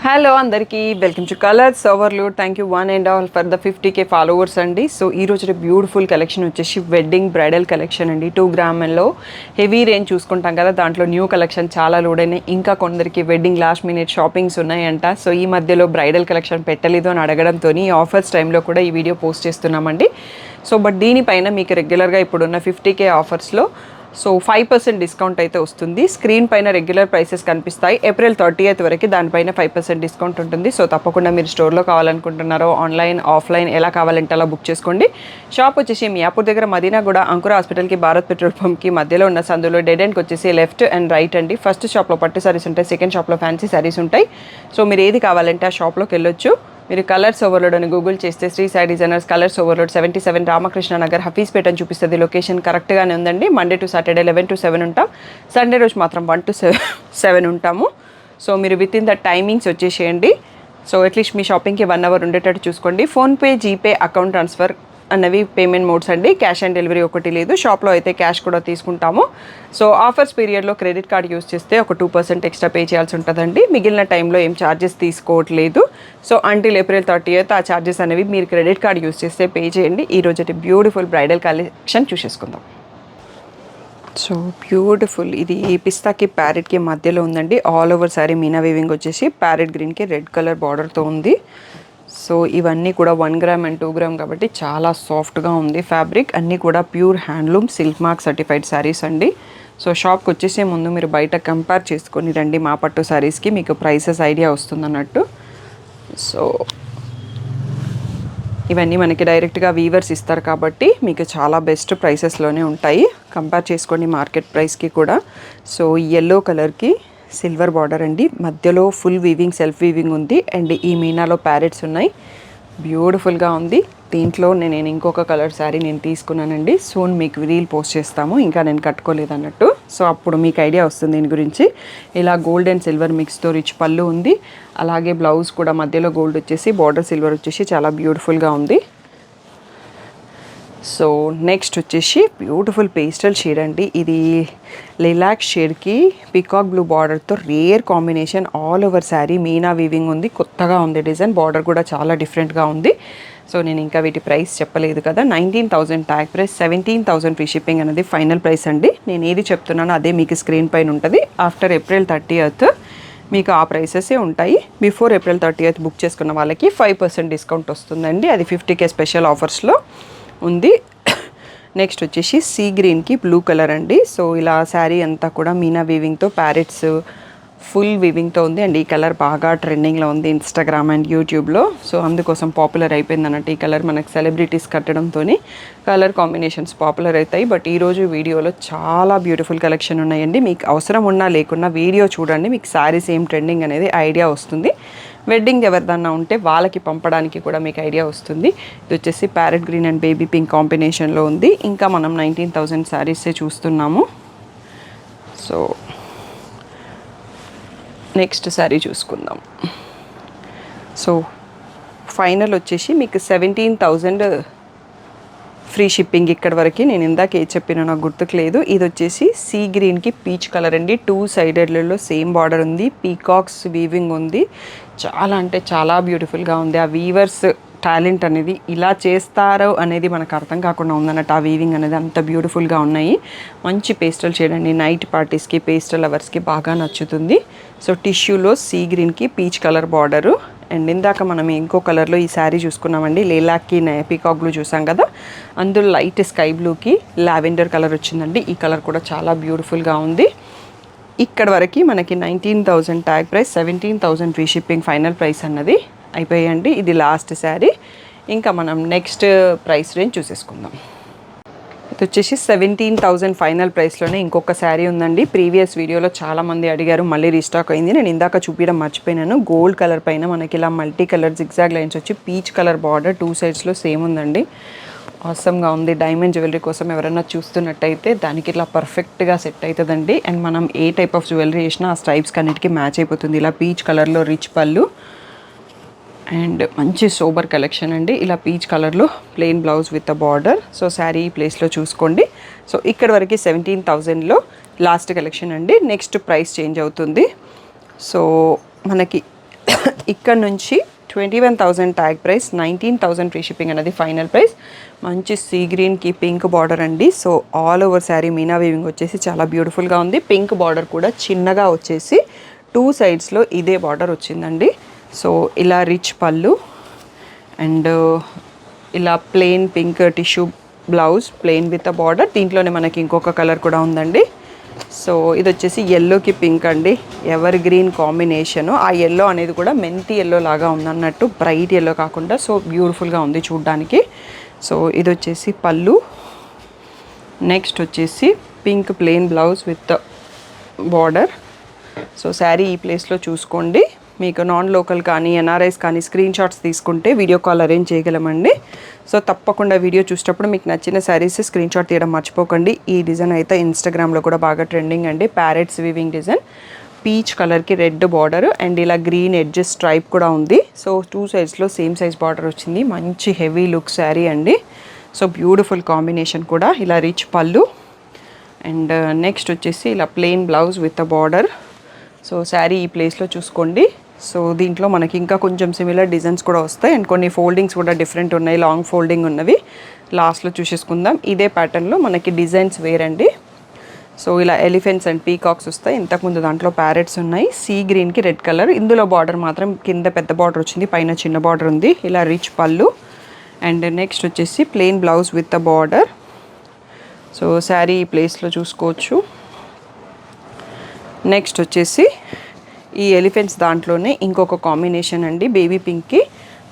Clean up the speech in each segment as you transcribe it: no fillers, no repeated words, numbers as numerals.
Hello అందరికీ welcome to colours overload. Thank you one and all for the 50K followers అండి. So ఈ రోజు beautiful collection వచ్చేసి wedding bridal collection అండి. 2 గ్రామ్లో heavy range చూసుకుంటాం కదా, దాంట్లో న్యూ కలెక్షన్ చాలా లోడ్ అయినాయి. ఇంకా కొందరికి వెడ్డింగ్ లాస్ట్ మినిట్ షాపింగ్స్ ఉన్నాయంట. సో ఈ మధ్యలో బ్రైడల్ కలెక్షన్ పెట్టలేదు అని అడగడంతో ఈ ఆఫర్స్ టైంలో కూడా ఈ వీడియో పోస్ట్ చేస్తున్నామండి. సో బట్ దీనిపైన మీకు రెగ్యులర్గా ఇప్పుడున్న 50K ఆఫర్స్లో సో 5% డిస్కౌంట్ అయితే వస్తుంది. స్క్రీన్ పైన రెగ్యులర్ ప్రైసెస్ కనిపిస్తాయి. ఏప్రిల్ 30th వరకు దానిపైన 5% డిస్కౌంట్ ఉంటుంది. సో తప్పకుండా మీరు స్టోర్లో కావాలనుకుంటున్నారో ఆన్లైన్ ఆఫ్లైన్ ఎలా కావాలంటే అలా బుక్ చేసుకోండి. షాప్ వచ్చేసి మియాపూర్ దగ్గర మదీనా కూడా అంకుర హాస్పిటల్కి భారత్ పెట్రోల్ పంప్కి మధ్యలో ఉన్న సందులో డెడ్ ఎండ్కి వచ్చేసి లెఫ్ట్ అండ్ రైట్ అండి. ఫస్ట్ షాప్లో పట్టు సారీస్ ఉంటాయి, సెకండ్ షాప్లో ఫ్యాన్సీ సారీస్ ఉంటాయి. సో మీరు ఏది కావాలంటే ఆ షాప్లోకి వెళ్ళొచ్చు. మీరు కలర్స్ ఓవర్లోడ్ అని గూగుల్ చేస్తే Shri Sai designers colours overload 77 Ramakrishna Nagar Hafeezpet అని చూపిస్తుంది. లొకేషన్ కరెక్ట్గానే ఉందండి. మండే టు సాటర్డే 11 to 7 ఉంటాం. సండే రోజు మాత్రం 1 to 7 ఉంటాము. సో మీరు విత్ ఇన్ ద టైమింగ్స్ వచ్చేసేయండి. సో అట్లీస్ట్ మీ షాపింగ్కి 1 hour ఉండేటట్టు చూసుకోండి. ఫోన్పే, జీపే, అకౌంట్ ట్రాన్స్ఫర్ అన్నవి పేమెంట్ మోడ్స్ అండి. క్యాష్ ఆన్ డెలివరీ ఒకటి లేదు. షాప్లో అయితే క్యాష్ కూడా తీసుకుంటాము. సో ఆఫర్స్ పీరియడ్లో క్రెడిట్ కార్డ్ యూస్ చేస్తే ఒక 2% ఎక్స్ట్రా పే చేయాల్సి ఉంటుందండి. మిగిలిన టైంలో ఏం ఛార్జెస్ తీసుకోవట్లేదు. సో అంటిల్ ఏప్రిల్ 30th ఆ ఛార్జెస్ అనేవి మీరు క్రెడిట్ కార్డ్ యూస్ చేస్తే పే చేయండి. ఈరోజు బ్యూటిఫుల్ బ్రైడల్ కలెక్షన్ చూసేసుకుందాం. సో బ్యూటిఫుల్, ఇది పిస్తాకి ప్యారెట్కి మధ్యలో ఉందండి. All over sari meena weaving వచ్చేసి ప్యారెట్ గ్రీన్కి రెడ్ కలర్ బార్డర్తో ఉంది. సో ఇవన్నీ కూడా 1 గ్రామ్ అండ్ 2 గ్రామ్ కాబట్టి చాలా సాఫ్ట్గా ఉంది ఫ్యాబ్రిక్. అన్నీ కూడా pure handloom silk mark certified saris అండి. సో షాప్కి వచ్చేసే ముందు మీరు బయట కంపేర్ చేసుకొని రండి. మా పట్టు శారీస్కి మీకు ప్రైసెస్ ఐడియా వస్తుంది అన్నట్టు. సో ఇవన్నీ మనకి డైరెక్ట్గా వీవర్స్ ఇస్తారు కాబట్టి మీకు చాలా బెస్ట్ ప్రైసెస్లోనే ఉంటాయి. కంపేర్ చేసుకోండి మార్కెట్ ప్రైస్కి కూడా. సో ఎల్లో కలర్కి సిల్వర్ బార్డర్ అండి, మధ్యలో ఫుల్ వీవింగ్ సెల్ఫ్ వీవింగ్ ఉంది అండ్ ఈ మీనాలో ప్యారెట్స్ ఉన్నాయి. బ్యూటిఫుల్గా ఉంది. దీంట్లో నేను ఇంకొక కలర్ శారీ నేను తీసుకున్నానండి. సోన్ మీకు రీల్ పోస్ట్ చేస్తాము, ఇంకా నేను కట్టుకోలేదు అన్నట్టు. సో అప్పుడు మీకు ఐడియా వస్తుంది దీని గురించి. ఇలా గోల్డ్ అండ్ సిల్వర్ మిక్స్తో రిచ్ పళ్ళు ఉంది. అలాగే బ్లౌజ్ కూడా మధ్యలో గోల్డ్ వచ్చేసి బార్డర్ సిల్వర్ వచ్చేసి చాలా బ్యూటిఫుల్గా ఉంది. సో నెక్స్ట్ వచ్చేసి బ్యూటిఫుల్ పేస్టల్ షేడ్ అండి. ఇది లిలాక్ షేడ్కి పికాక్ బ్లూ బార్డర్తో rare combination. All over sari meena weaving ఉంది. కొత్తగా ఉంది డిజైన్. బార్డర్ కూడా చాలా డిఫరెంట్గా ఉంది. సో నేను ఇంకా వీటి ప్రైస్ చెప్పలేదు కదా. 19,000 ట్యాగ్ ప్రైస్, 17,000 ఫ్రీ షిప్పింగ్ అనేది ఫైనల్ ప్రైస్ అండి. నేను ఏది చెప్తున్నానో అదే మీకు స్క్రీన్ పైన ఉంటుంది. ఆఫ్టర్ ఏప్రిల్ 30th మీకు ఆ ప్రైసెసే ఉంటాయి. బిఫోర్ ఏప్రిల్ 30th బుక్ చేసుకున్న వాళ్ళకి 5% డిస్కౌంట్ వస్తుందండి. అది 50K స్పెషల్ ఆఫర్స్లో ఉంది. నెక్స్ట్ వచ్చేసి సీ గ్రీన్కి బ్లూ కలర్ అండి. సో ఇలా శారీ అంతా కూడా మీనా వీవింగ్తో ప్యారెట్స్ ఫుల్ వీవింగ్తో ఉంది అండ్ ఈ కలర్ బాగా ట్రెండింగ్లో ఉంది ఇన్స్టాగ్రామ్ అండ్ యూట్యూబ్లో. సో అందుకోసం పాపులర్ అయిపోయింది అన్నట్టు. ఈ కలర్ మనకు సెలబ్రిటీస్ కట్టడంతో కలర్ కాంబినేషన్స్ పాపులర్ అవుతాయి. బట్ ఈరోజు వీడియోలో చాలా బ్యూటిఫుల్ కలెక్షన్ ఉన్నాయండి. మీకు అవసరం ఉన్నా లేకున్నా వీడియో చూడండి, మీకు శారీస్ ఏం ట్రెండింగ్ అనేది ఐడియా వస్తుంది. వెడ్డింగ్ ఎవరిదన్నా ఉంటే వాళ్ళకి పంపడానికి కూడా మీకు ఐడియా వస్తుంది. ఇది వచ్చేసి parrot green and baby pink కాంబినేషన్లో ఉంది. ఇంకా మనం 19,000 శారీసే చూస్తున్నాము. సో నెక్స్ట్ శారీ చూసుకుందాం. సో ఫైనల్ వచ్చేసి మీకు 17,000 ఫ్రీ షిప్పింగ్. ఇక్కడ వరకు నేను ఇందాక ఏ చెప్పినా నాకు గుర్తుకు లేదు. ఇది వచ్చేసి సీ గ్రీన్కి పీచ్ కలర్ అండి. 2 సైడెడ్లలో సేమ్ బార్డర్ ఉంది. పీకాక్స్ వీవింగ్ ఉంది. చాలా అంటే చాలా బ్యూటిఫుల్గా ఉంది. ఆ వీవర్స్ టాలెంట్ అనేది ఇలా చేస్తారో అనేది మనకు అర్థం కాకుండా ఉందన్నట్టు. ఆ వీవింగ్ అనేది అంత బ్యూటిఫుల్గా ఉన్నాయి. మంచి పేస్టల్ షేడ్ అండి. నైట్ పార్టీస్కి పేస్టల్ అవర్స్కి బాగా నచ్చుతుంది. సో టిష్యూలో సీ గ్రీన్కి పీచ్ కలర్ బార్డరు అండ్ ఇందాక మనం ఇంకో కలర్లో ఈ శారీ చూసుకున్నామండి. లీలాక్కి పీకాక్ బ్లూ చూసాం కదా, అందులో లైట్ స్కై బ్లూకి లావెండర్ కలర్ వచ్చిందండి. ఈ కలర్ కూడా చాలా బ్యూటిఫుల్గా ఉంది. ఇక్కడ వరకు మనకి 19,000 tag price, 17,000 free shipping final price అన్నది అయిపోయాయండి. ఇది లాస్ట్ శారీ. ఇంకా మనం నెక్స్ట్ ప్రైస్ రేంజ్ చూసేసుకుందాం. ఇది వచ్చేసి 17,000 ఫైనల్ ప్రైస్లోనే ఇంకొక శారీ ఉందండి. ప్రీవియస్ వీడియోలో చాలామంది అడిగారు, మళ్ళీ రీస్టాక్ అయింది. నేను ఇందాక చూపించడం మర్చిపోయినాను. గోల్డ్ కలర్ పైన మనకి ఇలా మల్టీ కలర్ జిగ్జాగ్ లైన్స్ వచ్చి పీచ్ కలర్ బార్డర్ 2 సైడ్స్లో సేమ్ ఉందండి. ఆసమ్గా ఉంది. డైమండ్ జ్యువెలరీ కోసం ఎవరైనా చూస్తున్నట్టయితే దానికి ఇట్లా పర్ఫెక్ట్గా సెట్ అవుతుందండి. అండ్ మనం ఏ టైప్ ఆఫ్ జ్యువెలరీ చేసినా ఆ స్టైప్స్కి అన్నిటికీ మ్యాచ్ అయిపోతుంది. ఇలా పీచ్ కలర్లో రిచ్ పళ్ళు అండ్ మంచి సోబర్ కలెక్షన్ అండి. ఇలా పీచ్ కలర్లో plain blouse with a border. So sari ఈ ప్లేస్లో చూసుకోండి. సో ఇక్కడ వరకు 17,000లో లాస్ట్ కలెక్షన్ అండి. నెక్స్ట్ ప్రైస్ చేంజ్ అవుతుంది. సో మనకి ఇక్కడ నుంచి 21,000 ట్యాగ్ ప్రైస్, 19,000 ఫ్రీ షిప్పింగ్ అనేది ఫైనల్ ప్రైస్. మంచి సీ గ్రీన్కి పింక్ బార్డర్ అండి. So all over sari meena weaving వచ్చేసి చాలా బ్యూటిఫుల్గా ఉంది. పింక్ బార్డర్ కూడా చిన్నగా వచ్చేసి 2 సైడ్స్లో ఇదే బార్డర్ వచ్చిందండి. సో ఇలా రిచ్ పళ్ళు అండ్ ఇలా plain pink tissue blouse, plain with a border. దీంట్లోనే మనకి ఇంకొక కలర్ కూడా ఉందండి. సో ఇది వచ్చేసి ఎల్లోకి పింక్ అండి, ఎవర్ గ్రీన్ కాంబినేషను. ఆ ఎల్లో అనేది కూడా మెంతి ఎల్లో లాగా ఉందన్నట్టు, బ్రైట్ ఎల్లో కాకుండా. సో బ్యూటిఫుల్గా ఉంది చూడ్డానికి. సో ఇది వచ్చేసి పళ్ళు. నెక్స్ట్ వచ్చేసి pink plain blouse with border. So sari ఈ ప్లేస్లో చూసుకోండి. మీకు నాన్ లోకల్ కానీ ఎన్ఆర్ఐస్ కానీ స్క్రీన్ షాట్స్ తీసుకుంటే వీడియో కాల్ అరేంజ్ చేయగలమండి. సో తప్పకుండా వీడియో చూసేటప్పుడు మీకు నచ్చిన శారీస్ స్క్రీన్ షాట్ తీయడం మర్చిపోకండి. ఈ డిజైన్ అయితే ఇన్స్టాగ్రామ్లో కూడా బాగా ట్రెండింగ్ అండి. ప్యారెట్స్ వీవింగ్ డిజైన్, పీచ్ కలర్కి రెడ్ బార్డర్ అండ్ ఇలా గ్రీన్ ఎడ్జెస్ స్ట్రైప్ కూడా ఉంది. సో 2 సైడ్స్లో సేమ్ సైజ్ బార్డర్ వచ్చింది. మంచి హెవీ లుక్ శారీ అండి. సో బ్యూటిఫుల్ కాంబినేషన్ కూడా. ఇలా రిచ్ పళ్ళు అండ్ నెక్స్ట్ వచ్చేసి ఇలా plain blouse with a border. So sari ఈ ప్లేస్లో చూసుకోండి. సో దీంట్లో మనకి ఇంకా కొంచెం సిమిలర్ డిజైన్స్ కూడా వస్తాయి అండ్ కొన్ని ఫోల్డింగ్స్ కూడా డిఫరెంట్ ఉన్నాయి, లాంగ్ ఫోల్డింగ్ ఉన్నవి. లాస్ట్లో చూసేసుకుందాం. ఇదే ప్యాటర్న్లో మనకి డిజైన్స్ వేరండి. సో ఇలా ఎలిఫెంట్స్ అండ్ పీకాక్స్ వస్తాయి. ఇంతకుముందు దాంట్లో ప్యారెట్స్ ఉన్నాయి. సీ గ్రీన్కి రెడ్ కలర్. ఇందులో బార్డర్ మాత్రం కింద పెద్ద బార్డర్ వచ్చింది, పైన చిన్న బార్డర్ ఉంది. ఇలా రిచ్ పళ్ళు అండ్ నెక్స్ట్ వచ్చేసి plain blouse with a border. So sari ఈ ప్లేస్లో చూసుకోవచ్చు. నెక్స్ట్ వచ్చేసి ఈ ఎలిఫెంట్స్ దాంట్లోనే ఇంకొక కాంబినేషన్ అండి, బేబీ పింక్కి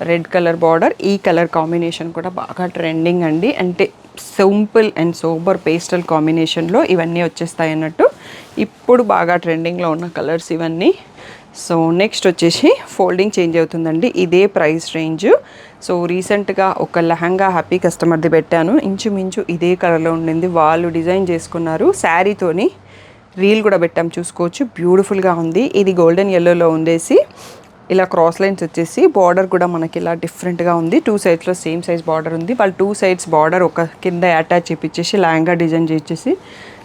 రెడ్ కలర్ బార్డర్. ఈ కలర్ కాంబినేషన్ కూడా బాగా ట్రెండింగ్ అండి. అంటే సింపుల్ అండ్ సోబర్ పేస్టల్ కాంబినేషన్లో ఇవన్నీ వచ్చేస్తాయి అన్నట్టు. ఇప్పుడు బాగా ట్రెండింగ్లో ఉన్న కలర్స్ ఇవన్నీ. సో నెక్స్ట్ వచ్చేసి ఫోల్డింగ్ చేంజ్ అవుతుందండి. ఇదే ప్రైస్ రేంజ్. సో రీసెంట్గా ఒక లెహంగా హ్యాపీ కస్టమర్ది పెట్టాను, ఇంచుమించు ఇదే కలర్లో ఉండింది. వాళ్ళు డిజైన్ చేసుకున్నారు, శారీతోని రీల్ కూడా పెట్టాం, చూసుకోవచ్చు. బ్యూటిఫుల్గా ఉంది. ఇది గోల్డెన్ ఎల్లోలో ఉండేసి ఇలా క్రాస్ లైన్స్ వచ్చేసి బార్డర్ కూడా మనకి ఇలా డిఫరెంట్గా ఉంది. 2 సైడ్స్లో సేమ్ సైజ్ బార్డర్ ఉంది. వాళ్ళు 2 సైడ్స్ బార్డర్ ఒక కింద అటాచ్ చేపించేసి లెహంగా డిజైన్ చేసేసి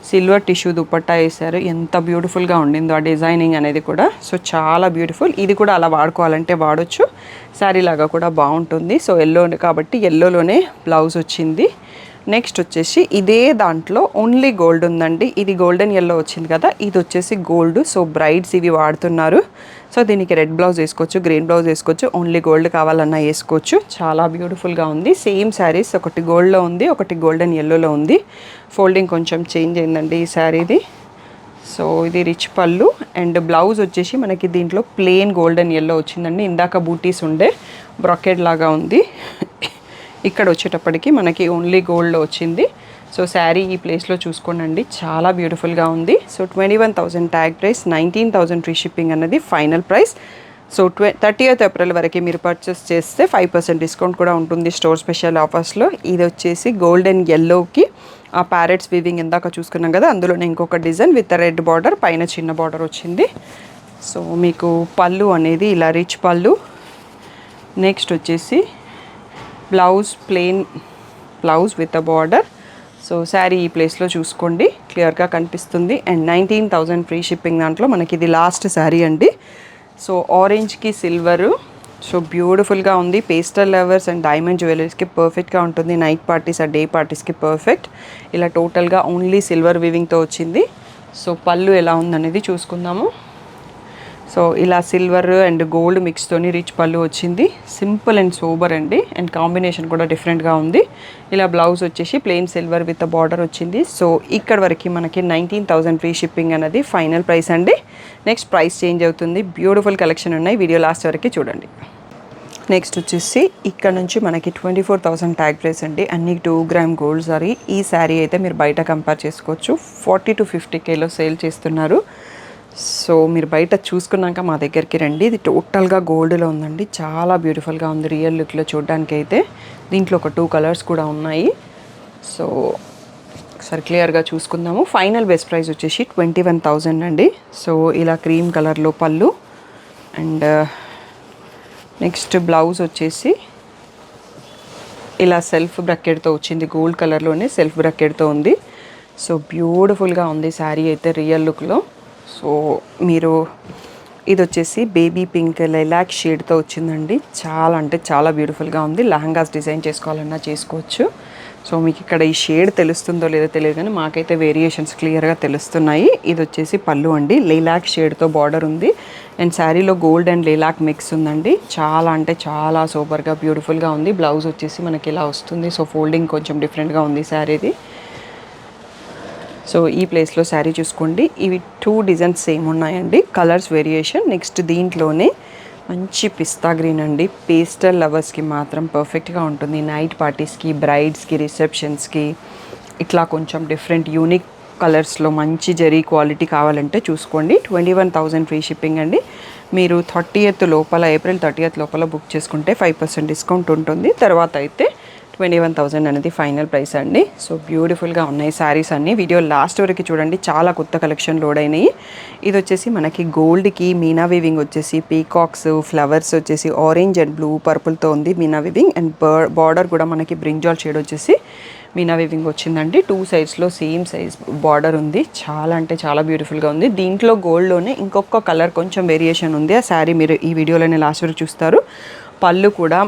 సిల్వర్ టిష్యూ దుపట్టా వేశారు. ఎంత బ్యూటిఫుల్గా ఉండిందో ఆ డిజైనింగ్ అనేది కూడా. సో చాలా బ్యూటిఫుల్. ఇది కూడా అలా వాడుకోవాలంటే వాడచ్చు, శారీ లాగా కూడా బాగుంటుంది. సో ఎల్లో కాబట్టి ఎల్లోలోనే బ్లౌజ్ వచ్చింది. నెక్స్ట్ వచ్చేసి ఇదే దాంట్లో ఓన్లీ గోల్డ్ ఉందండి. ఇది గోల్డెన్ ఎల్లో వచ్చింది కదా, ఇది వచ్చేసి గోల్డ్. సో బ్రైడ్స్ ఇవి వాడుతున్నారు. సో దీనికి రెడ్ బ్లౌజ్ వేసుకోవచ్చు, గ్రీన్ బ్లౌజ్ వేసుకోవచ్చు, ఓన్లీ గోల్డ్ కావాలన్నా వేసుకోవచ్చు. చాలా బ్యూటిఫుల్గా ఉంది. సేమ్ శారీస్, ఒకటి గోల్డ్లో ఉంది, ఒకటి గోల్డెన్ ఎల్లోలో ఉంది. ఫోల్డింగ్ కొంచెం చేంజ్ అయిందండి ఈ శారీది. సో ఇది రిచ్ పళ్ళు అండ్ బ్లౌజ్ వచ్చేసి మనకి దీంట్లో ప్లెయిన్ గోల్డెన్ ఎల్లో వచ్చిందండి. ఇందాక బూటీస్ ఉండే బ్రొకెడ్ లాగా ఉంది. ఇక్కడ వచ్చేటప్పటికి మనకి ఓన్లీ గోల్డ్లో వచ్చింది. సో శారీ ఈ ప్లేస్లో చూసుకోండి, చాలా బ్యూటిఫుల్గా ఉంది. So 21,000 tag price, 19,000 free shipping అన్నది final price. So 30th April వరకు మీరు పర్చేస్ చేస్తే 5% డిస్కౌంట్ కూడా ఉంటుంది స్టోర్ స్పెషల్ ఆఫర్స్లో. ఇది వచ్చేసి గోల్డెన్ ఎల్లోకి ఆ ప్యారెట్స్ వీవింగ్ ఇందాక చూసుకున్నాం కదా, అందులోనే ఇంకొక డిజైన్ విత్ రెడ్ బార్డర్, పైన చిన్న బార్డర్ వచ్చింది. సో మీకు పళ్ళు అనేది ఇలా రిచ్ పళ్ళు. నెక్స్ట్ వచ్చేసి blouse, plain blouse with a border. So sari ఈ ప్లేస్లో చూసుకోండి, క్లియర్గా కనిపిస్తుంది. అండ్ 19,000 ఫ్రీ షిప్పింగ్ దాంట్లో మనకి ఇది లాస్ట్ శారీ అండి. So ఆరెంజ్కి silver. సో బ్యూటిఫుల్గా ఉంది. పేస్టల్ లవర్స్ అండ్ డైమండ్ జ్యువెలరీస్కి పర్ఫెక్ట్గా ఉంటుంది. నైట్ పార్టీస్ ఆ డే పార్టీస్కి పర్ఫెక్ట్. ఇలా టోటల్గా ఓన్లీ సిల్వర్ వీవింగ్తో వచ్చింది. సో పళ్ళు ఎలా ఉందనేది చూసుకుందాము. సో ఇలా సిల్వర్ అండ్ గోల్డ్ మిక్స్తోని రిచ్ పళ్ళు వచ్చింది. సింపుల్ అండ్ సోబర్ అండి. అండ్ కాంబినేషన్ కూడా డిఫరెంట్గా ఉంది. ఇలా బ్లౌజ్ వచ్చేసి ప్లెయిన్ సిల్వర్ విత్ బార్డర్ వచ్చింది. సో ఇక్కడ వరకు మనకి 19,000 ఫ్రీ షిప్పింగ్ అనేది ఫైనల్ ప్రైస్ అండి. నెక్స్ట్ ప్రైస్ చేంజ్ అవుతుంది. బ్యూటిఫుల్ కలెక్షన్ ఉన్నాయి, వీడియో లాస్ట్ వరకు చూడండి. నెక్స్ట్ వచ్చేసి ఇక్కడ నుంచి మనకి 24,000 ట్యాగ్ ప్రైస్ అండి. అన్ని 2 గ్రామ్ గోల్డ్ సారీ. ఈ శారీ అయితే మీరు బయట కంపేర్ చేసుకోవచ్చు, 40 to 50Kలో సేల్ చేస్తున్నారు. సో మీరు బయట చూసుకున్నాక మా దగ్గరికి రండి. ఇది టోటల్గా గోల్డ్లో ఉందండి, చాలా బ్యూటిఫుల్గా ఉంది రియల్ లుక్లో చూడడానికి అయితే. దీంట్లో ఒక 2 కలర్స్ కూడా ఉన్నాయి. సో ఒకసారి క్లియర్గా చూసుకుందాము. ఫైనల్ బెస్ట్ ప్రైస్ వచ్చేసి 21,000 అండి. సో ఇలా క్రీమ్ కలర్లో పళ్ళు అండ్ నెక్స్ట్ బ్లౌజ్ వచ్చేసి ఇలా సెల్ఫ్ బ్రకెట్తో వచ్చింది, గోల్డ్ కలర్లోనే సెల్ఫ్ బ్రకెట్తో ఉంది. సో బ్యూటిఫుల్గా ఉంది శారీ అయితే రియల్ లుక్లో. సో మీరు ఇది వచ్చేసి బేబీ పింక్ లైలాక్ షేడ్తో వచ్చిందండి. చాలా అంటే చాలా బ్యూటిఫుల్గా ఉంది. లెహంగాస్ డిజైన్ చేసుకోవాలన్నా చేసుకోవచ్చు. సో మీకు ఇక్కడ ఈ షేడ్ తెలుస్తుందో లేదో తెలియదు కానీ మాకైతే వేరియేషన్స్ క్లియర్గా తెలుస్తున్నాయి. ఇది వచ్చేసి పళ్ళు అండి. లైలాక్ షేడ్తో బార్డర్ ఉంది అండ్ శారీలో గోల్డ్ అండ్ లైలాక్ మిక్స్ ఉందండి. చాలా అంటే చాలా సూపర్గా బ్యూటిఫుల్గా ఉంది. బ్లౌజ్ వచ్చేసి మనకి ఇలా వస్తుంది. సో ఫోల్డింగ్ కొంచెం డిఫరెంట్గా ఉంది శారీది. సో ఈ ప్లేస్లో శారీ చూసుకోండి. ఇవి 2 డిజైన్స్ సేమ్ ఉన్నాయండి, కలర్స్ వేరియేషన్. నెక్స్ట్ దీంట్లోనే మంచి పిస్తా గ్రీన్ అండి. పేస్టల్ లవర్స్కి మాత్రం పర్ఫెక్ట్గా ఉంటుంది. నైట్ పార్టీస్కి, బ్రైడ్స్కి, రిసెప్షన్స్కి ఇట్లా కొంచెం డిఫరెంట్ యూనిక్ కలర్స్లో మంచి జరీ క్వాలిటీ కావాలంటే చూసుకోండి. 21,000 ఫ్రీ షిప్పింగ్ అండి. మీరు 30th లోపల, ఏప్రిల్ 30th లోపల బుక్ చేసుకుంటే 5% డిస్కౌంట్ ఉంటుంది. తర్వాత అయితే 21,000 అనేది ఫైనల్ ప్రైస్ అండి. సో బ్యూటిఫుల్గా ఉన్నాయి శారీస్ అన్నీ. వీడియో లాస్ట్ వరకు చూడండి, చాలా కొత్త కలెక్షన్ లోడ్ అయినాయి. ఇది వచ్చేసి మనకి గోల్డ్కి మీనా వీవింగ్ వచ్చేసి పీకాక్స్, ఫ్లవర్స్ వచ్చేసి ఆరెంజ్ అండ్ బ్లూ పర్పుల్తో ఉంది మీనా వీవింగ్. అండ్ బార్డర్ కూడా మనకి బ్రింజాల్ షేడ్ వచ్చేసి మీనా వీవింగ్ వచ్చిందండి. 2 సైడ్స్లో సేమ్ సైజ్ బార్డర్ ఉంది. చాలా అంటే చాలా బ్యూటిఫుల్గా ఉంది. దీంట్లో గోల్డ్లోనే ఇంకొక కలర్ కొంచెం వేరియేషన్ ఉంది. ఆ శారీ మీరు ఈ వీడియోలోనే లాస్ట్ వరకు చూస్తారు. పళ్ళు కూడా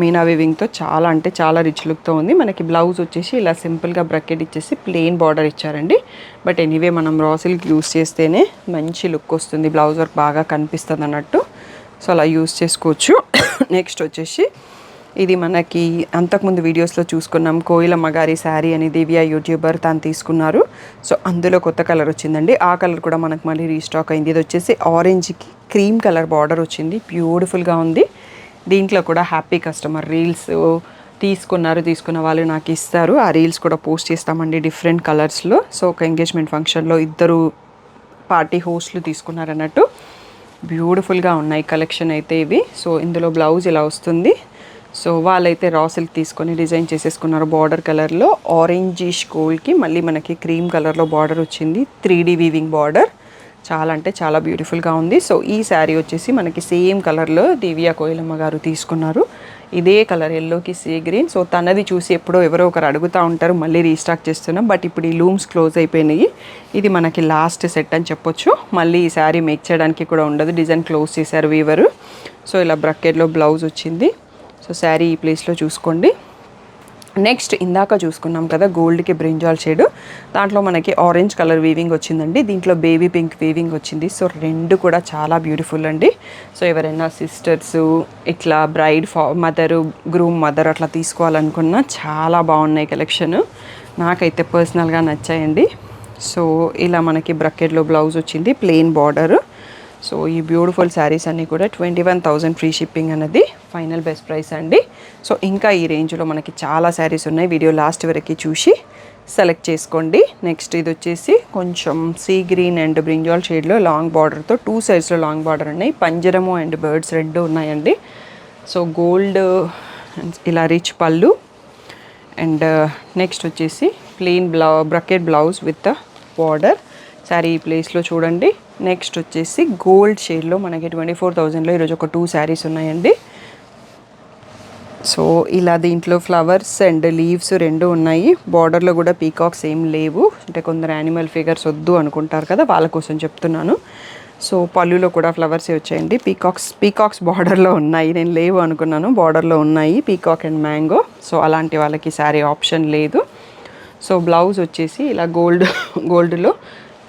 మీనా వీవింగ్తో చాలా అంటే చాలా రిచ్ లుక్తో ఉంది. మనకి బ్లౌజ్ వచ్చేసి ఇలా సింపుల్గా బ్రకెట్ ఇచ్చేసి ప్లెయిన్ బార్డర్ ఇచ్చారండి. బట్ ఎనీవే మనం రా సిల్క్ యూస్ చేస్తేనే మంచి లుక్ వస్తుంది, బ్లౌజ్ వర్క్ బాగా కనిపిస్తుంది అన్నట్టు. సో అలా యూస్ చేసుకోవచ్చు. నెక్స్ట్ వచ్చేసి ఇది మనకి అంతకుముందు వీడియోస్లో చూసుకున్నాం, కోయిలమ్మ గారి శారీ అని దివ్య యూట్యూబర్ తను తీసుకున్నారు. సో అందులో కొత్త కలర్ వచ్చిందండి. ఆ కలర్ కూడా మనకు మళ్ళీ రీస్టాక్ అయింది. ఇది వచ్చేసి ఆరెంజ్కి క్రీమ్ కలర్ బార్డర్ వచ్చింది. బ్యూటిఫుల్గా ఉంది. దీంట్లో కూడా హ్యాపీ కస్టమర్ రీల్స్ తీసుకున్న వాళ్ళు నాకు ఇస్తారు. ఆ రీల్స్ కూడా పోస్ట్ చేస్తామండి డిఫరెంట్ కలర్స్లో. సో ఒక ఎంగేజ్మెంట్ ఫంక్షన్లో 2 పార్టీ హోస్ట్లు తీసుకున్నారన్నట్టు. బ్యూటిఫుల్గా ఉన్నాయి కలెక్షన్ అయితే ఇవి. సో ఇందులో బ్లౌజ్ ఇలా వస్తుంది. సో వాళ్ళైతే రా సిల్క్ తీసుకొని డిజైన్ చేసేసుకున్నారు. బార్డర్ కలర్లో ఆరెంజిష్ గోల్డ్కి మళ్ళీ మనకి క్రీమ్ కలర్లో బార్డర్ వచ్చింది. 3D weaving border. చాలా అంటే చాలా బ్యూటిఫుల్గా ఉంది. సో ఈ శారీ వచ్చేసి మనకి సేమ్ కలర్లో దివ్య కోయిలమ్మ గారు తీసుకున్నారు. ఇదే కలర్ ఎల్లోకి సీ గ్రీన్. సో తనది చూసి ఎప్పుడో ఎవరో ఒకరు అడుగుతూ ఉంటారు, మళ్ళీ రీస్టాక్ చేస్తున్నాం. బట్ ఇప్పుడు ఈ లూమ్స్ క్లోజ్ అయిపోయినాయి. ఇది మనకి లాస్ట్ సెట్ అని చెప్పొచ్చు. మళ్ళీ ఈ శారీ మేక్ చేయడానికి కూడా ఉండదు, డిజైన్ క్లోజ్ చేశారు వీవరు. సో ఇలా బ్రకెట్లో బ్లౌజ్ వచ్చింది. సో శారీ ఈ ప్లేస్లో చూసుకోండి. నెక్స్ట్ ఇందాక చూసుకున్నాం కదా గోల్డ్కి బ్రింజాల్ షేడ్, దాంట్లో మనకి ఆరెంజ్ కలర్ వీవింగ్ వచ్చిందండి. దీంట్లో బేబీ పింక్ వీవింగ్ వచ్చింది. సో 2 కూడా చాలా బ్యూటిఫుల్ అండి. సో ఎవరైనా సిస్టర్స్ ఇట్లా బ్రైడ్ మదరు, గ్రూమ్ మదర్ అట్లా తీసుకోవాలనుకున్నా చాలా బాగున్నాయి కలెక్షన్. నాకైతే పర్సనల్గా నచ్చాయండి. సో ఇలా మనకి బ్రకెట్లో బ్లౌజ్ వచ్చింది, ప్లెయిన్ బార్డర్. సో ఈ బ్యూటిఫుల్ శారీస్ అన్నీ కూడా 21,000 ఫ్రీ షిప్పింగ్ అనేది ఫైనల్ బెస్ట్ ప్రైస్ అండి. సో ఇంకా ఈ రేంజ్లో మనకి చాలా శారీస్ ఉన్నాయి. వీడియో లాస్ట్ వరకు చూసి సెలెక్ట్ చేసుకోండి. నెక్స్ట్ ఇది వచ్చేసి కొంచెం సీ గ్రీన్ అండ్ బ్రింజాల్ షేడ్లో లాంగ్ బార్డర్తో 2 సైడ్స్లో లాంగ్ బార్డర్ ఉన్నాయి. పంజరము అండ్ బర్డ్స్ 2 ఉన్నాయండి. సో గోల్డ్ ఇలా రిచ్ పళ్ళు అండ్ నెక్స్ట్ వచ్చేసి plain bracket blouse with border. Sari ఈ ప్లేస్లో చూడండి. నెక్స్ట్ వచ్చేసి గోల్డ్ షేడ్లో మనకి 24,000లో ఈరోజు ఒక 2 శారీస్ ఉన్నాయండి. సో ఇలా దీంట్లో ఫ్లవర్స్ అండ్ లీవ్స్ 2 ఉన్నాయి. బార్డర్లో కూడా పీకాక్స్ ఏం లేవు, అంటే కొందరు యానిమల్ ఫిగర్స్ వద్దు అనుకుంటారు కదా, వాళ్ళ కోసం చెప్తున్నాను. సో పళ్ళులో కూడా ఫ్లవర్సే వచ్చాయండి. పీకాక్స్ బార్డర్లో ఉన్నాయి. నేను లేవు అనుకున్నాను, బార్డర్లో ఉన్నాయి పీకాక్ అండ్ మ్యాంగో. సో అలాంటి వాళ్ళకి శారీ ఆప్షన్ లేదు. సో బ్లౌజ్ వచ్చేసి ఇలా గోల్డ్లో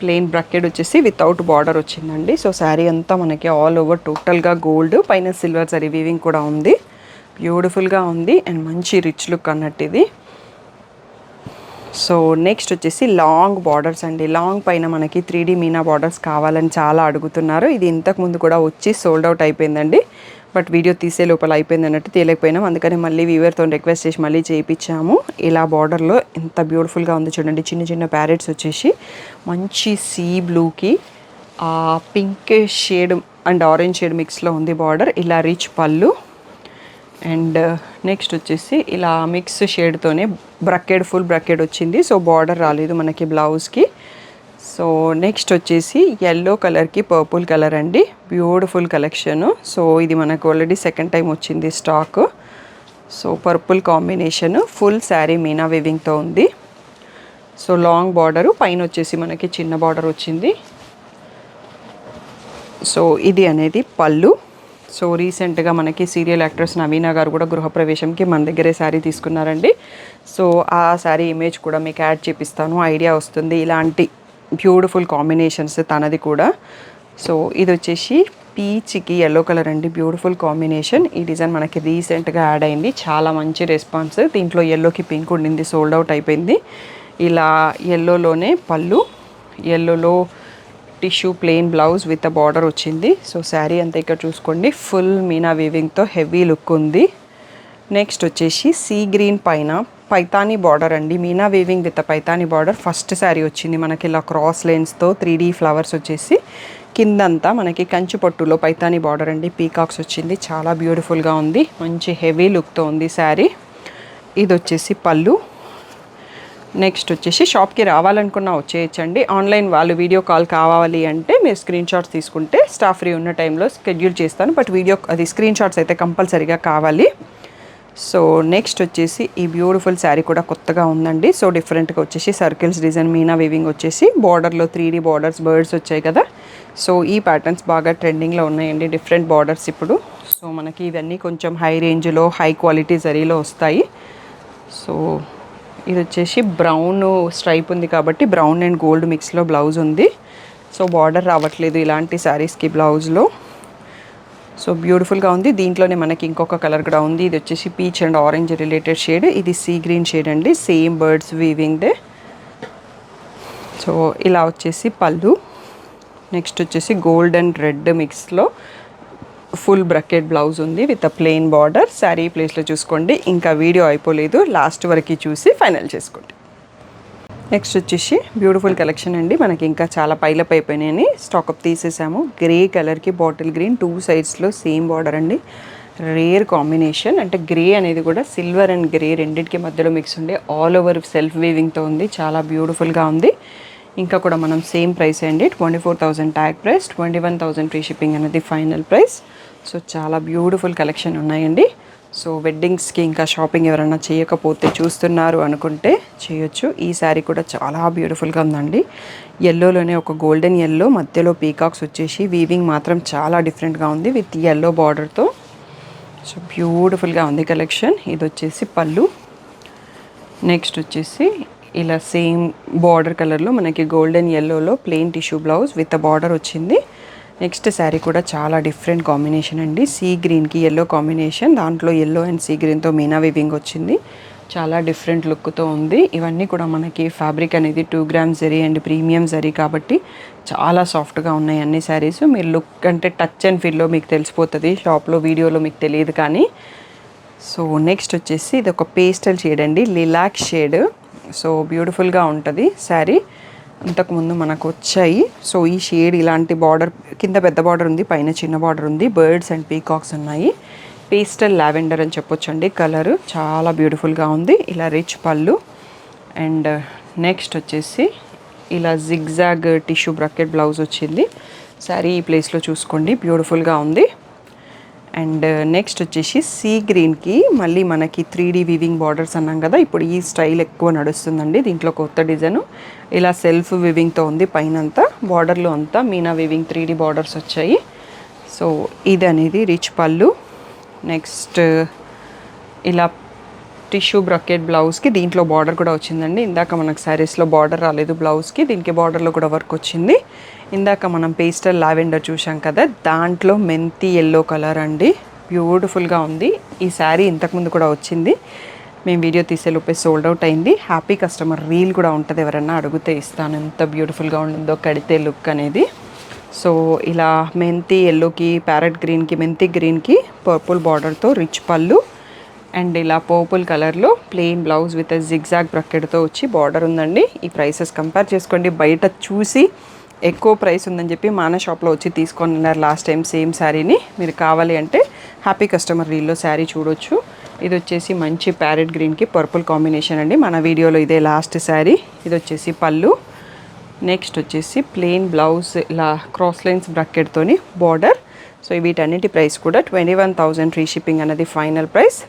ప్లెయిన్ బ్రకెట్ వచ్చేసి వితౌట్ బార్డర్ వచ్చిందండి. సో శారీ అంతా మనకి ఆల్ ఓవర్ టోటల్గా గోల్డ్, పైన సిల్వర్ జరీ వీవింగ్ కూడా ఉంది. బ్యూటిఫుల్గా ఉంది అండ్ మంచి రిచ్ లుక్ అన్నట్టు ఇది. సో నెక్స్ట్ వచ్చేసి లాంగ్ బార్డర్స్ అండి. లాంగ్ పైన మనకి 3D మీనా బార్డర్స్ కావాలని చాలా అడుగుతున్నారు. ఇది ఇంతకుముందు కూడా వచ్చి సోల్డ్ అవుట్ అయిపోయిందండి. బట్ వీడియో తీసే లోపల అయిపోయింది అన్నట్టు తీయలేకపోయినాం. అందుకని మళ్ళీ వీవర్తో రిక్వెస్ట్ చేసి మళ్ళీ చేయించాము. ఇలా బార్డర్లో ఎంత బ్యూటిఫుల్గా ఉంది చూడండి. చిన్న చిన్న ప్యారెట్స్ వచ్చేసి మంచి సీ బ్లూకి pink shade and orange shade మిక్స్లో ఉంది బార్డర్. ఇలా రిచ్ పళ్ళు అండ్ నెక్స్ట్ వచ్చేసి ఇలా మిక్స్ షేడ్తోనే బ్రకెట్, ఫుల్ బ్రకెట్ వచ్చింది. సో బార్డర్ రాలేదు మనకి బ్లౌజ్కి. సో నెక్స్ట్ వచ్చేసి ఎల్లో కలర్కి పర్పుల్ కలర్ అండి. Beautiful collection. సో ఇది మనకు ఆల్రెడీ సెకండ్ టైం వచ్చింది stock. So purple combination, full sari meena వీవింగ్తో ఉంది. సో లాంగ్ బార్డరు, పైన వచ్చేసి మనకి చిన్న బార్డర్ వచ్చింది. సో ఇది అనేది పళ్ళు. సో రీసెంట్గా మనకి సీరియల్ యాక్ట్రెస్ నవీన గారు కూడా గృహప్రవేశంకి మన దగ్గరే శారీ తీసుకున్నారండి. సో ఆ శారీ ఇమేజ్ కూడా మీకు యాడ్ చేపిస్తాను, ఐడియా వస్తుంది. ఇలాంటి బ్యూటిఫుల్ కాంబినేషన్స్ తనది కూడా. సో ఇది వచ్చేసి పీచ్కి ఎల్లో కలర్ అండి, బ్యూటిఫుల్ కాంబినేషన్. ఈ డిజైన్ మనకి రీసెంట్గా యాడ్ అయింది, చాలా మంచి రెస్పాన్స్. దీంట్లో ఎల్లోకి పింక్ ఉండింది, సోల్డ్ అవుట్ అయిపోయింది. ఇలా ఎల్లోలోనే పళ్ళు, ఎల్లోలో tissue plain blouse with border వచ్చింది. సో శారీ అంతా ఇక్కడ చూసుకోండి, ఫుల్ మీనా వీవింగ్తో హెవీ లుక్ ఉంది. నెక్స్ట్ వచ్చేసి సీ గ్రీన్ పైన పైతానీ బార్డర్ అండి, meena weaving with Paithani border. First sari వచ్చింది మనకి ఇలా క్రాస్ లైన్స్తో 3D ఫ్లవర్స్ వచ్చేసి, కిందంతా మనకి కంచి పట్టులో పైతానీ బార్డర్ అండి, పీకాక్స్ వచ్చింది. చాలా బ్యూటిఫుల్గా ఉంది, మంచి హెవీ లుక్తో ఉంది శారీ. ఇది వచ్చేసి పళ్ళు. నెక్స్ట్ వచ్చేసి షాప్కి రావాలనుకున్నా వచ్చేయచ్చండి. ఆన్లైన్ వాళ్ళు వీడియో కాల్ కావాలి అంటే మీరు స్క్రీన్ షాట్స్ తీసుకుంటే స్టాఫ్ ఫ్రీ ఉన్న టైంలో షెడ్యూల్ చేస్తాను. బట్ అది స్క్రీన్ షాట్స్ అయితే కంపల్సరీగా కావాలి. సో నెక్స్ట్ వచ్చేసి ఈ బ్యూటిఫుల్ శారీ కూడా కొత్తగా ఉందండి. సో డిఫరెంట్గా వచ్చేసి సర్కిల్స్ డిజైన్, మీనా వీవింగ్ వచ్చేసి బార్డర్లో 3D బార్డర్స్, బర్డ్స్ వచ్చాయి కదా. సో ఈ ప్యాటర్న్స్ బాగా ట్రెండింగ్లో ఉన్నాయండి, డిఫరెంట్ బార్డర్స్ ఇప్పుడు. సో మనకి ఇవన్నీ కొంచెం హై రేంజ్లో, హై క్వాలిటీ జరీలో వస్తాయి. సో ఇది వచ్చేసి బ్రౌన్ స్ట్రైప్ ఉంది కాబట్టి బ్రౌన్ అండ్ గోల్డ్ మిక్స్లో బ్లౌజ్ ఉంది. సో బార్డర్ రావట్లేదు ఇలాంటి శారీస్కి బ్లౌజ్లో. సో బ్యూటిఫుల్గా ఉంది. దీంట్లోనే మనకి ఇంకొక కలర్ కూడా ఉంది, ఇది వచ్చేసి peach and orange related shade. ఇది సీ గ్రీన్ షేడ్ అండి, సేమ్ బర్డ్స్ వీవింగ్దే. సో ఇలా వచ్చేసి పళ్ళు. నెక్స్ట్ వచ్చేసి గోల్డ్ అండ్ రెడ్ మిక్స్లో ఫుల్ బ్రకెట్ బ్లౌజ్ ఉంది విత్ ప్లెయిన్ బార్డర్. శారీ ప్లేస్లో చూసుకోండి, ఇంకా వీడియో అయిపోలేదు, లాస్ట్ వరకు చూసి ఫైనల్ చేసుకోండి. నెక్స్ట్ వచ్చేసి బ్యూటిఫుల్ కలెక్షన్ అండి, మనకి ఇంకా చాలా పైలప్ అయిపోయినాయని స్టాకప్ తీసేసాము. గ్రే కలర్కి బాటిల్ గ్రీన్, 2 సైడ్స్లో సేమ్ బార్డర్ అండి. రేర్ కాంబినేషన్, అంటే గ్రే అనేది కూడా సిల్వర్ అండ్ గ్రే రెండింటికి మధ్యలో మిక్స్ ఉండే ఆల్ ఓవర్ సెల్ఫ్ వీవింగ్తో ఉంది, చాలా బ్యూటిఫుల్గా ఉంది. ఇంకా కూడా మనం సేమ్ ప్రైస్ అండి, 24,000 ట్యాగ్ ప్రైస్, 21,000 ఫ్రీ షిప్పింగ్ అనేది ఫైనల్ ప్రైస్. సో చాలా బ్యూటిఫుల్ కలెక్షన్ ఉన్నాయండి. సో వెడ్డింగ్స్కి ఇంకా షాపింగ్ ఎవరైనా చేయకపోతే చూస్తున్నారు అనుకుంటే చేయొచ్చు. ఈ శారీ కూడా చాలా బ్యూటిఫుల్గా ఉందండి, ఎల్లోలోనే ఒక గోల్డెన్ ఎల్లో, మధ్యలో పీకాక్స్ వచ్చేసి వీవింగ్ మాత్రం చాలా డిఫరెంట్గా ఉంది విత్ ఎల్లో బార్డర్తో. సో బ్యూటిఫుల్గా ఉంది కలెక్షన్. ఇది వచ్చేసి పళ్ళు. నెక్స్ట్ వచ్చేసి ఇలా సేమ్ బార్డర్ కలర్లో మనకి గోల్డెన్ ఎల్లోలో plain tissue blouse with border వచ్చింది. నెక్స్ట్ శారీ కూడా చాలా డిఫరెంట్ కాంబినేషన్ అండి, సీ గ్రీన్కి ఎల్లో కాంబినేషన్, దాంట్లో ఎల్లో అండ్ సీ గ్రీన్తో మీనా వీవింగ్ వచ్చింది, చాలా డిఫరెంట్ లుక్తో ఉంది. ఇవన్నీ కూడా మనకి ఫ్యాబ్రిక్ అనేది 2 grams zari and premium zari కాబట్టి చాలా సాఫ్ట్గా ఉన్నాయి అన్ని శారీస్. మీరు లుక్ అంటే టచ్ అండ్ ఫీల్లో మీకు తెలిసిపోతుంది, షాప్లో వీడియోలో మీకు తెలియదు కానీ. సో నెక్స్ట్ వచ్చేసి ఇది ఒక పేస్టల్ షేడ్ అండి, లిలాక్ షేడ్. సో బ్యూటిఫుల్గా ఉంటుంది శారీ, ఇంతకుముందు మనకు వచ్చాయి. సో ఈ షేడ్ ఇలాంటి బార్డర్, కింద పెద్ద బార్డర్ ఉంది, పైన చిన్న బార్డర్ ఉంది, బర్డ్స్ అండ్ పీకాక్స్ ఉన్నాయి. పేస్టల్ లావెండర్ అని చెప్పొచ్చు అండి కలరు, చాలా బ్యూటిఫుల్గా ఉంది. ఇలా రిచ్ పళ్ళు. అండ్ నెక్స్ట్ వచ్చేసి ఇలా జిగ్జాగ్ టిష్యూ బ్రకెట్ బ్లౌజ్ వచ్చింది. శారీ ఈ ప్లేస్లో చూసుకోండి, బ్యూటిఫుల్గా ఉంది. అండ్ నెక్స్ట్ వచ్చేసి సీ గ్రీన్కి మళ్ళీ మనకి 3D వీవింగ్ బార్డర్స్ అన్నాం కదా, ఇప్పుడు ఈ స్టైల్ ఎక్కువ నడుస్తుందండి. దీంట్లో కొత్త డిజైన్ ఇలా సెల్ఫ్ వీవింగ్తో ఉంది, పైనంతా బార్డర్లో అంతా మీనా వీవింగ్ 3D బార్డర్స్ వచ్చాయి. సో ఇది అనేది రిచ్ పళ్ళు. నెక్స్ట్ ఇలా టిష్యూ బ్రకెట్ బ్లౌజ్కి దీంట్లో బార్డర్ కూడా వచ్చిందండి. ఇందాక మనకు శారీస్లో బార్డర్ రాలేదు బ్లౌజ్కి, దీనికి బార్డర్లో కూడా వర్క్ వచ్చింది. ఇందాక మనం పేస్టల్ లావెండర్ చూసాం కదా, దాంట్లో మెంతి ఎల్లో కలర్ అండి, బ్యూటిఫుల్గా ఉంది. ఈ శారీ ఇంతకుముందు కూడా వచ్చింది, మేము వీడియో తీసేలోపే సోల్డ్ అవుట్ అయింది. హ్యాపీ కస్టమర్ రీల్ కూడా ఉంటుంది, ఎవరన్నా అడిగితే ఇస్తాను, ఎంత బ్యూటిఫుల్గా ఉంటుందో కడితే లుక్ అనేది. సో ఇలా మెంతి ఎల్లోకి, ప్యారెట్ గ్రీన్కి, మెంతి గ్రీన్కి పర్పుల్ బార్డర్తో రిచ్ పళ్ళు. అండ్ ఇలా పర్పుల్ కలర్లో ప్లెయిన్ బ్లౌజ్ విత్ జిగ్జాగ్ బ్రకెట్తో వచ్చి బార్డర్ ఉందండి. ఈ ప్రైసెస్ కంపేర్ చేసుకోండి, బయట చూసి ఎక్కువ ప్రైస్ ఉందని చెప్పి మన షాప్లో వచ్చి తీసుకొని ఉన్నారు లాస్ట్ టైం సేమ్ శారీని. మీరు కావాలి అంటే హ్యాపీ కస్టమర్ రీల్లో శారీ చూడొచ్చు. ఇది వచ్చేసి మంచి ప్యారెట్ గ్రీన్కి పర్పుల్ కాంబినేషన్ అండి, మన వీడియోలో ఇదే లాస్ట్ శారీ. ఇది వచ్చేసి పళ్ళు. నెక్స్ట్ వచ్చేసి ప్లెయిన్ బ్లౌజ్ ఇలా క్రాస్ లైన్స్ బ్రకెట్తోని బార్డర్. సో వీటన్నిటి ప్రైస్ కూడా 21,000 ఫ్రీ షిప్పింగ్ అనేది final price.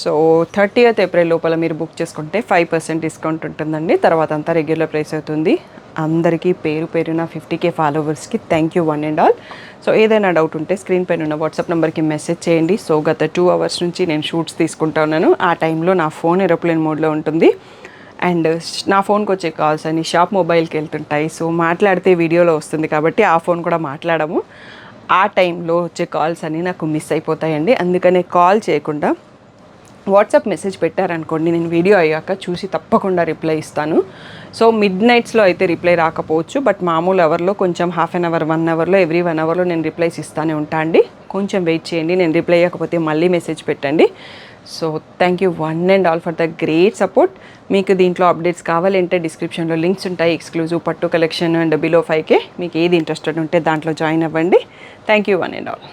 So 30th April లోపల మీరు బుక్ చేసుకుంటే 5% డిస్కౌంట్ ఉంటుందండి. తర్వాత అంతా రెగ్యులర్ ప్రైస్ అవుతుంది. అందరికీ పేరు పేరున 50K ఫాలోవర్స్కి thank you one and all. So ఏదైనా డౌట్ ఉంటే స్క్రీన్ పైన ఉన్న వాట్సాప్ నెంబర్కి మెసేజ్ చేయండి. సో గత 2 hours నుంచి నేను షూట్స్ తీసుకుంటా ఉన్నాను. ఆ టైంలో నా ఫోన్ ఏరోప్లేన్ మోడ్లో ఉంటుంది అండ్ నా ఫోన్కి వచ్చే కాల్స్ అని షాప్ మొబైల్కి వెళ్తుంటాయి. సో మాట్లాడితే వీడియోలో వస్తుంది కాబట్టి ఆ ఫోన్ కూడా మాట్లాడము. ఆ టైంలో వచ్చే కాల్స్ అన్నీ నాకు మిస్ అయిపోతాయండి. అందుకనే కాల్ చేయకుండా వాట్సాప్ మెసేజ్ పెట్టారనుకోండి, నేను వీడియో అయ్యాక చూసి తప్పకుండా రిప్లై ఇస్తాను. సో మిడ్ నైట్స్లో అయితే రిప్లై రాకపోవచ్చు, బట్ మామూలు అవర్లో కొంచెం హాఫ్ అన్ అవర్ 1 hourలో ఎవ్రీ 1 hourలో నేను రిప్లైస్ ఇస్తానే ఉంటా అండి. కొంచెం వెయిట్ చేయండి, నేను రిప్లై అయ్యకపోతే మళ్ళీ మెసేజ్ పెట్టండి. So thank you one and all for the great support. మీకు దీంట్లో అప్డేట్స్ కావాలంటే డిస్క్రిప్షన్లో లింక్స్ ఉంటాయి. ఎక్స్క్లూజివ్ పట్టు కలెక్షన్ అండ్ బిలో 5K మీకు ఏది ఇంట్రెస్టెడ్ ఉంటే దాంట్లో జాయిన్ అవ్వండి. Thank you one and all.